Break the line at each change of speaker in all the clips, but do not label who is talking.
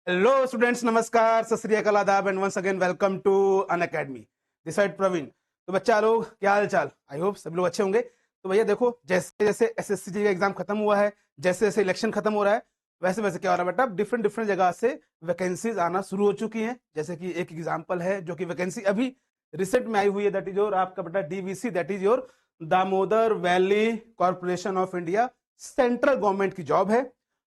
Hello students, नमस्कार, सत श्री अकाल, आदाब and once again welcome to Unacademy. This side Praveen. तो बच्चा लोग, क्या हाल चाल? आई होप सब लोग अच्छे होंगे। तो भैया देखो, जैसे जैसे एसएससी का एग्जाम खत्म हुआ है, जैसे जैसे इलेक्शन खत्म हो रहा है, वैसे वैसे क्या हो रहा है बेटा, डिफरेंट डिफरेंट जगह से वैकेंसीज आना शुरू हो चुकी हैं। जैसे कि एक एग्जाम्पल है जो कि वैकेंसी अभी रिसेंट में आई हुई है, दैट इज योर आपका बेटा DVC, that is your Damodar valley corporation of India. Central government की जॉब है।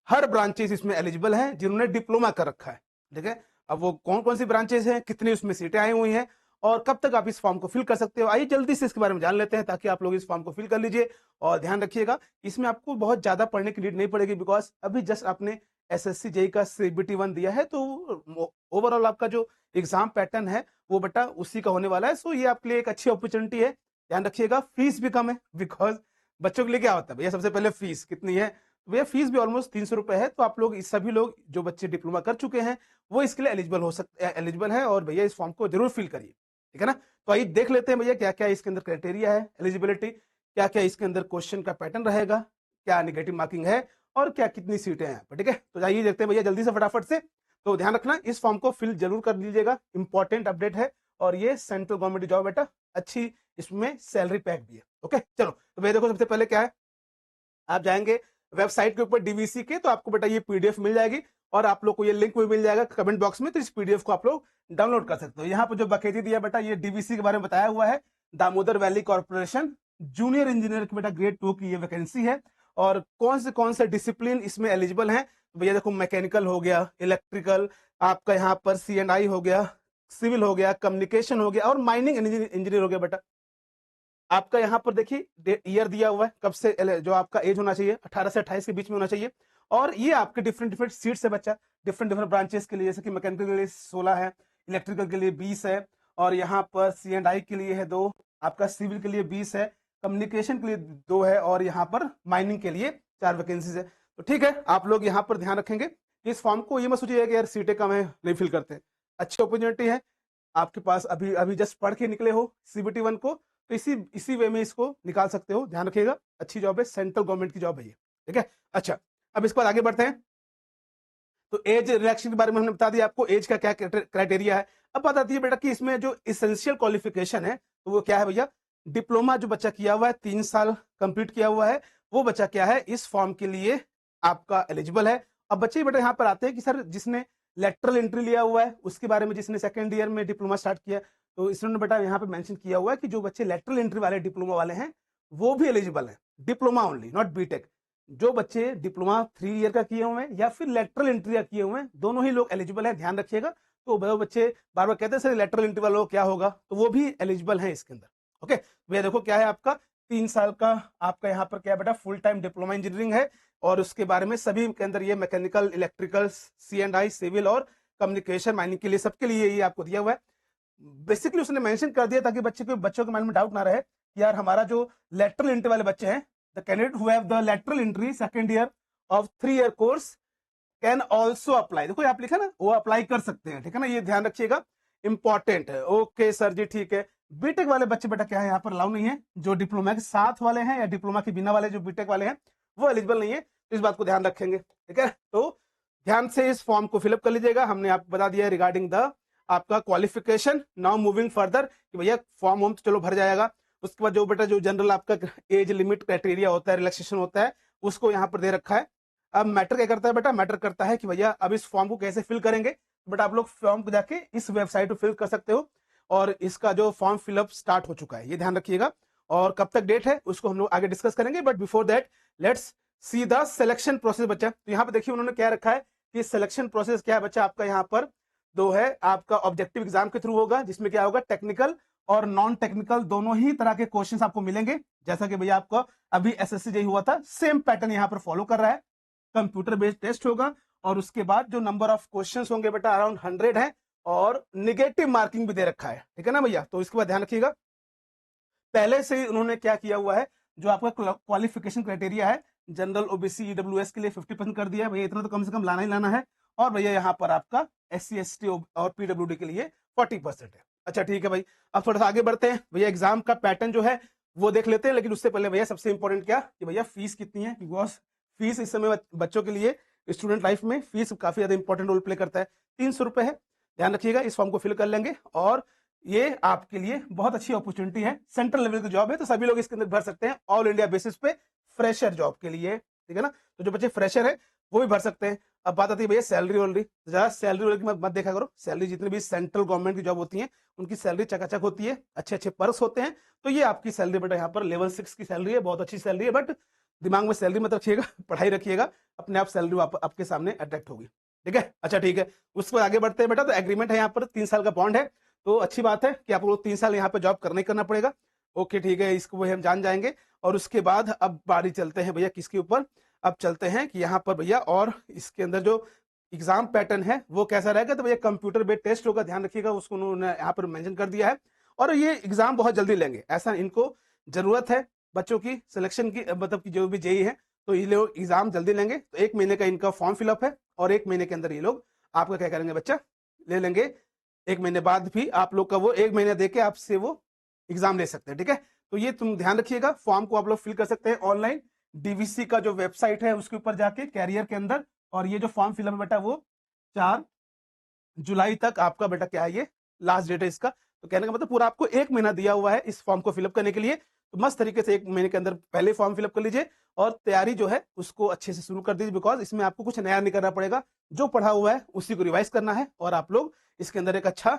हर ब्रांचेस इसमें एलिजिबल हैं जिन्होंने डिप्लोमा कर रखा है। ठीक है, अब वो कौन कौन सी ब्रांचेस हैं, कितनी उसमें सीटें आई हुई हैं और कब तक आप इस फॉर्म को फिल कर सकते हो, आइए जल्दी से इसके बारे में जान लेते हैं ताकि आप लोग इस फॉर्म को फिल कर लीजिए। और ध्यान रखिएगा, इसमें आपको बहुत ज्यादा पढ़ने की नीड नहीं पड़ेगी, बिकॉज अभी जस्ट आपने एसएससी जेई का CBT 1 दिया है, तो ओवरऑल आपका जो एग्जाम पैटर्न है वो बेटा उसी का होने वाला है। सो ये आपके लिए एक अच्छी अपॉर्चुनिटी है। ध्यान रखिएगा, फीस भी कम है, बिकॉज बच्चों के लिए क्या होता है भैया, सबसे पहले फीस कितनी है? भैया फीस भी ऑलमोस्ट 300 रुपए है। तो आप लोग, इस सभी लोग जो बच्चे डिप्लोमा कर चुके हैं वो इसके लिए एलिजिबल है। और भैया इस फॉर्म को जरूर फिल करिए, ठीक है ना। तो आइए देख लेते हैं भैया क्या क्या इसके अंदर क्राइटेरिया है एलिजिबिलिटी, क्या क्या इसके अंदर क्वेश्चन का पैटर्न रहेगा, क्या नेगेटिव मार्किंग है और क्या कितनी सीटें हैं। ठीक है, तो आइए देखते हैं भैया जल्दी से फटाफट से। तो ध्यान रखना, इस फॉर्म को फिल जरूर कर लीजिएगा, इंपॉर्टेंट अपडेट है। और ये सेंट्रल गवर्नमेंट जॉब बेटा, अच्छी इसमें सैलरी पैक भी है। ओके चलो, तो भैया देखो सबसे पहले क्या है, आप जाएंगे वेबसाइट के ऊपर डीवीसी के, तो आपको बेटा ये पीडीएफ मिल जाएगी और आप लोग को ये लिंक भी मिल जाएगा कमेंट बॉक्स में। तो इस पीडीएफ को आप लोग डाउनलोड कर सकते हो। यहाँ पर जो बकायदी दिया बेटा, ये डीवीसी के बारे में बताया हुआ है, Damodar valley corporation junior engineer की बेटा ग्रेड 2 की ये वैकेंसी है। और कौन से डिसिप्लिन इसमें एलिजिबल हैं, तो भैया देखो, मैकेनिकल हो गया, इलेक्ट्रिकल, आपका यहाँ पर C&I हो गया, सिविल हो गया, कम्युनिकेशन हो गया और माइनिंग इंजीनियर हो गया बेटा। आपका यहाँ पर देखिए ईयर दिया हुआ है, कब से जो आपका एज होना चाहिए 18 से 28 के बीच में होना चाहिए। और ये आपके डिफरेंट डिफरेंट सीट्स है बच्चा, डिफरेंट डिफरेंट ब्रांचेस के लिए, जैसे कि मैकेनिकल के लिए 16 है, इलेक्ट्रिकल के लिए 20 है, और यहाँ पर C&I के लिए है 2, आपका सिविल के लिए 20 है, कम्युनिकेशन के लिए 2 है, और यहाँ पर माइनिंग के लिए 4 वैकेंसीज है। तो ठीक है, आप लोग यहाँ पर ध्यान रखेंगे इस फॉर्म को, ये मत सोचिएगा कि यार सीटें कम है नहीं फिल करते। अच्छी अपॉर्चुनिटी है आपके पास, अभी अभी जस्ट पढ़ के निकले हो CBT 1 को, तो इसी इसी वे में इसको निकाल सकते हो। ध्यान रखिएगा, अच्छी जॉब है, सेंट्रल गवर्नमेंट की जॉब है ये। ठीक है, अच्छा, अब इसके बाद आगे बढ़ते हैं। तो एज रिलैक्सेशन के बारे में हमने बता दिया आपको, एज का क्या क्राइटेरिया है। अब बात आती है बेटा कि इसमें जो इसेंशियल क्वालिफिकेशन है, तो वो क्या है भैया, डिप्लोमा जो बच्चा किया हुआ है, 3 साल कंप्लीट किया हुआ है, वो बच्चा क्या है इस फॉर्म के लिए आपका एलिजिबल है। अब बच्चे बेटा यहाँ पर आते हैं कि सर जिसने लेटरल एंट्री लिया हुआ है, उसके बारे में जिसने सेकेंड ईयर में डिप्लोमा स्टार्ट किया, तो इसने बेटा यहाँ पे मेंशन किया हुआ है कि जो बच्चे लेटरल एंट्री वाले डिप्लोमा वाले हैं वो भी एलिजिबल है, डिप्लोमा ओनली, नॉट बीटेक। जो बच्चे डिप्लोमा 3 ईयर का किए हुए हैं या फिर लेटरल एंट्री का किए हुए हैं, दोनों ही लोग एलिजिबल हैं, ध्यान रखिएगा। तो वो बच्चे बार बार कहते हैं सर लेटरल एंट्री वालों को क्या होगा, तो वो भी एलिजिबल हैं इसके अंदर। ओके, भैया देखो क्या है आपका 3 साल का, आपका यहाँ पर क्या है बेटा, फुल टाइम डिप्लोमा इंजीनियरिंग है। और उसके बारे में सभी के अंदर ये मैकेनिकल, इलेक्ट्रिकल, C&I, सिविल और कम्युनिकेशन, माइनिंग के लिए, सबके लिए ये आपको दिया हुआ है। बेसिकली उसने मेंशन कर दिया ताकि बच्चों के मन में डाउट ना रहे कि यार हमारा जो लेटरल एंट्री वाले बच्चे हैं, the candidate who have the lateral entry second year of 3 year course can also apply. देखो आप लिखा ना, वो अप्लाई कर सकते हैं, ठीक है ना, ये ध्यान रखिएगा, इंपॉर्टेंट है। ओके सर जी, ठीक है। बीटेक वाले बच्चे बेटा क्या है, यहाँ पर अलाउ नहीं है। जो डिप्लोमा के साथ वाले हैं या डिप्लोमा के बिना वाले जो बीटेक वाले हैं वो एलिजिबल नहीं है, तो इस बात को ध्यान रखेंगे। ठीक है, तो ध्यान से इस फॉर्म को फिलअप कर लीजिएगा। हमने आपको बता दिया रिगार्डिंग द आपका क्वालिफिकेशन। नाउ मूविंग फर्दर कि भैया फॉर्म होम तो चलो भर जाएगा, उसके बाद जो बेटा जो जनरल आपका एज लिमिट क्राइटेरिया होता है, रिलैक्सेशन होता है, उसको यहाँ पर दे रखा है। अब मैटर क्या करता है बेटा, मैटर करता है कि भैया अब इस फॉर्म को कैसे फिल करेंगे। बट आप लोग फॉर्म को जाके इस वेबसाइट पर फिल कर सकते हो, और इसका जो फॉर्म फिलअप स्टार्ट हो चुका है, ये ध्यान रखिएगा। और कब तक डेट है उसको हम लोग आगे डिस्कस करेंगे, but before that let's see the selection process बच्चा। तो यहाँ पे देखिए उन्होंने क्या रखा है कि सिलेक्शन प्रोसेस क्या है बच्चा, आपका यहाँ पर 2 है। आपका ऑब्जेक्टिव एग्जाम के थ्रू होगा, जिसमें क्या होगा, टेक्निकल और नॉन टेक्निकल दोनों ही तरह के क्वेश्चंस आपको मिलेंगे। जैसा कि भैया आपको अभी एसएससी जेईई हुआ था, सेम पैटर्न यहाँ पर फॉलो कर रहा है। कंप्यूटर बेस्ड टेस्ट होगा और उसके बाद जो नंबर ऑफ क्वेश्चंस होंगे बेटा अराउंड 100 है, और निगेटिव मार्किंग भी दे रखा है, ठीक है ना भैया। तो इसके बाद ध्यान रखिएगा, पहले से ही उन्होंने क्या किया हुआ है, जो आपका क्वालिफिकेशन क्राइटेरिया है, जनरल, ओबीसी, ईडब्ल्यूएस के लिए 50% कर दिया है भैया, इतना तो कम से कम लाना ही लाना है। और भैया यहाँ पर आपका SC ST और PWD के लिए 40% है। अच्छा ठीक है भाई, अब थोड़ा सा आगे बढ़ते हैं भैया, एग्जाम का पैटर्न जो है वो देख लेते हैं। लेकिन उससे पहले भैया सबसे इंपॉर्टेंट क्या कि भैया फीस कितनी है, बिकॉज फीस इस समय बच्चों के लिए स्टूडेंट लाइफ में फीस काफी ज्यादा इंपॉर्टेंट रोल प्ले करता है। 300 रुपए है, ध्यान रखिएगा। इस फॉर्म को फिल कर लेंगे और ये आपके लिए बहुत अच्छी अपॉर्चुनिटी है। सेंट्रल लेवल की जॉब है तो सभी लोग इसके अंदर भर सकते हैं, ऑल इंडिया बेसिस पे फ्रेशर जॉब के लिए, ठीक है ना। तो जो बच्चे फ्रेशर है वो भी भर सकते हैं। अब बात आती है भैया सैलरी वैलरी, ज्यादा सैलरी वैलरी मत देखा करो। सैलरी जितनी भी सेंट्रल गवर्नमेंट की जॉब होती है उनकी सैलरी चकाचक होती है, अच्छे अच्छे पर्क्स होते हैं। तो ये आपकी सैलरी बेटा यहाँ पर लेवल 6 की सैलरी है, बहुत अच्छी सैलरी है। बट दिमाग में सैलरी मत रखिएगा, पढ़ाई रखिएगा, अपने आप सैलरी आपके सामने अट्रैक्ट होगी, ठीक है। अच्छा ठीक है, उसके बाद आगे बढ़ते हैं बेटा। तो एग्रीमेंट है यहाँ पर, 3 साल का बॉन्ड है। तो अच्छी बात है कि आप लोग 3 साल यहाँ पे जॉब करना ही करना पड़ेगा। ओके ठीक है, इसको वही हम जान जाएंगे। और उसके बाद अब बारी चलते हैं भैया किसके ऊपर, अब चलते हैं कि यहाँ पर भैया और इसके अंदर जो एग्जाम पैटर्न है वो कैसा रहेगा। तो भैया कंप्यूटर बेस्ड टेस्ट होगा, ध्यान रखिएगा, उसको उन्होंने यहाँ पर मेंशन कर दिया है। और ये एग्जाम बहुत जल्दी लेंगे, ऐसा इनको जरूरत है बच्चों की सिलेक्शन की, मतलब की जो भी जेई है तो ये लोग एग्जाम जल्दी लेंगे। तो 1 महीने का इनका फॉर्म फिलअप है और 1 महीने के अंदर ये लोग आपका क्या करेंगे बच्चा, ले लेंगे। 1 महीने बाद भी आप लोग का वो 1 महीने देके आपसे वो एग्जाम ले सकते हैं, ठीक है। तो ये तुम ध्यान रखिएगा, फॉर्म को आप लोग फिल कर सकते हैं ऑनलाइन, डीवीसी का जो वेबसाइट है उसके ऊपर जाके कैरियर के अंदर। और ये जो फॉर्म फिलअप है बेटा वो 4 जुलाई तक आपका बेटा क्या है, ये लास्ट डेट है इसका। तो कहने का मतलब पूरा आपको 1 महीना दिया हुआ है इस फॉर्म को फिलअप करने के लिए। तो मस्त तरीके से 1 महीने के अंदर पहले फॉर्म फिलअप कर लीजिए और तैयारी जो है उसको अच्छे से शुरू कर दीजिए, बिकॉज इसमें आपको कुछ नया नहीं करना पड़ेगा, जो पढ़ा हुआ है उसी को रिवाइज करना है और आप लोग इसके अंदर एक अच्छा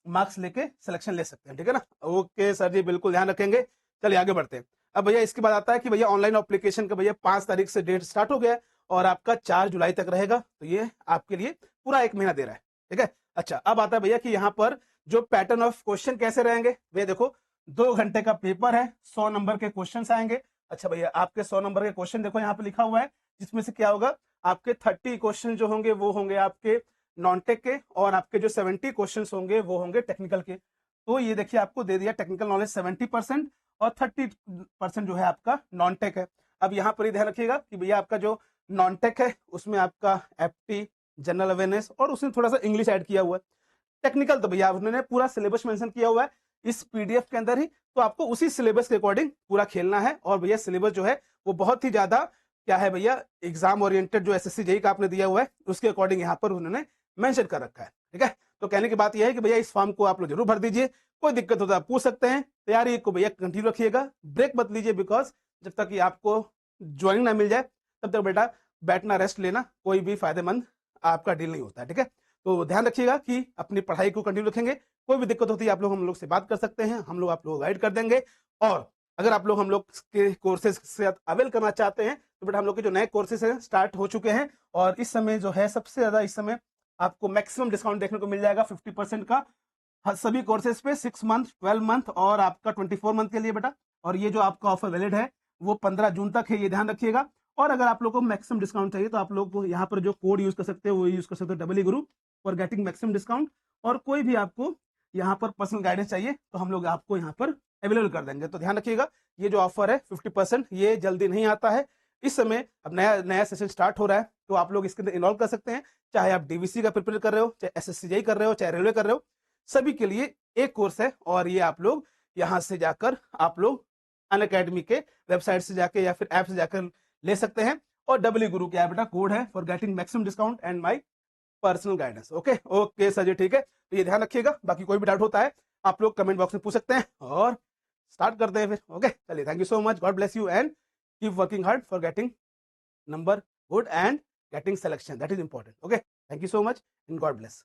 मार्क्स लेके सिलेक्शन ले सकते हैं, ठीक है ना। ओके सर जी, बिल्कुल ध्यान रखेंगे। चलिए आगे बढ़ते हैं। अब भैया इसके बाद आता है कि भैया ऑनलाइन एप्लीकेशन का भैया 5 तारीख से डेट स्टार्ट हो गया है और आपका 4 जुलाई तक रहेगा। तो ये आपके लिए पूरा 1 महीना दे रहा है, ठीक है। अच्छा अब आता है भैया कि यहाँ पर जो पैटर्न ऑफ क्वेश्चन कैसे रहेंगे। भैया देखो 2 घंटे का पेपर है, 100 नंबर के क्वेश्चन आएंगे। अच्छा भैया आपके 100 नंबर के क्वेश्चन देखो यहाँ पे लिखा हुआ है, जिसमें से क्या होगा, आपके 30 क्वेश्चन जो होंगे वो होंगे आपके नॉन टेक के, और आपके जो 70 क्वेश्चंस होंगे वो होंगे टेक्निकल के। तो ये देखिए आपको दे दिया टेक्निकल नॉलेज 70% और 30% जो है आपका नॉन टेक है। अब यहाँ पर ही ध्यान रखिएगा कि भैया आपका जो नॉन टेक है उसमें आपका एफटी, जनरल अवेयरनेस और उसने थोड़ा सा इंग्लिश ऐड किया हुआ है। टेक्निकल तो भैया उन्होंने पूरा सिलेबस मेंशन किया हुआ है इस पीडीएफ के अंदर ही, तो आपको उसी सिलेबस के अकॉर्डिंग पूरा खेलना है। और भैया सिलेबस जो है वो बहुत ही ज्यादा क्या है भैया, एग्जाम ओरिएंटेड जो एसएससी जेई का आपने दिया हुआ है उसके अकॉर्डिंग यहाँ पर उन्होंने मेंशन कर रखा है, ठीक है। तो कहने की बात यह है कि भैया इस फॉर्म को आप लोग जरूर भर दीजिए, कोई दिक्कत हो तो आप पूछ सकते हैं। तैयारी को भैया कंटिन्यू रखिएगा, ब्रेक मत लीजिए, बिकॉज जब तक कि आपको ज्वाइनिंग ना मिल जाए तब तक बेटा बैठना रेस्ट लेना कोई भी फायदेमंद आपका डील नहीं होता है, ठीक है। तो ध्यान रखिएगा कि अपनी पढ़ाई को कंटिन्यू रखेंगे, कोई भी दिक्कत होती है आप लोग हम लोग से बात कर सकते हैं, हम लोग आप लोग गाइड कर देंगे। और अगर आप लोग हम लोग के कोर्सेज से अवेल करना चाहते हैं तो बेटा हम लोग के जो नए कोर्सेज हैं स्टार्ट हो चुके हैं और इस समय जो है सबसे ज्यादा इस समय आपको मैक्सिमम डिस्काउंट देखने को मिल जाएगा 50% का सभी कोर्सेज पे 6 मंथ, 12 मंथ और आपका 24 मंथ के लिए बेटा। और ये जो आपका ऑफर वैलिड है वो 15 जून तक है, ये ध्यान रखिएगा। और अगर आप लोग को मैक्सिमम डिस्काउंट चाहिए तो आप लोग को यहाँ पर जो कोड यूज कर सकते हो वो यूज कर सकते हो double group for getting maximum discount. और कोई भी आपको यहाँ पर पर्सनल गाइडेंस चाहिए तो हम लोग आपको यहाँ पर अवेलेबल कर देंगे। तो ध्यान रखिएगा ये जो ऑफर है 50% ये जल्दी नहीं आता है, इस समय अब नया नया सेशन स्टार्ट हो रहा है तो आप लोग इसके अंदर इन्वॉल्व कर सकते हैं। चाहे आप डीवीसी का प्रिपेयर कर रहे हो, चाहे एसएससी कर रहे हो, चाहे रेलवे कर रहे हो, सभी के लिए एक कोर्स है। और ये आप लोग यहाँ से जाकर आप लोग अनअकैडमी के वेबसाइट से जाके या फिर ऐप से जाकर ले सकते हैं। और डब्ल्यू गुरु क्या है बेटा, कोड है for getting maximum discount and my personal guidance. Okay okay sir ji, ठीक है। तो ये ध्यान रखिएगा, बाकी कोई भी डाउट होता है आप लोग कमेंट बॉक्स में पूछ सकते हैं और स्टार्ट करते हैं फिर। ओके चलिए, thank you so much, God bless you and keep working hard for getting number good and getting selection, that is important. Okay, thank you so much and God bless.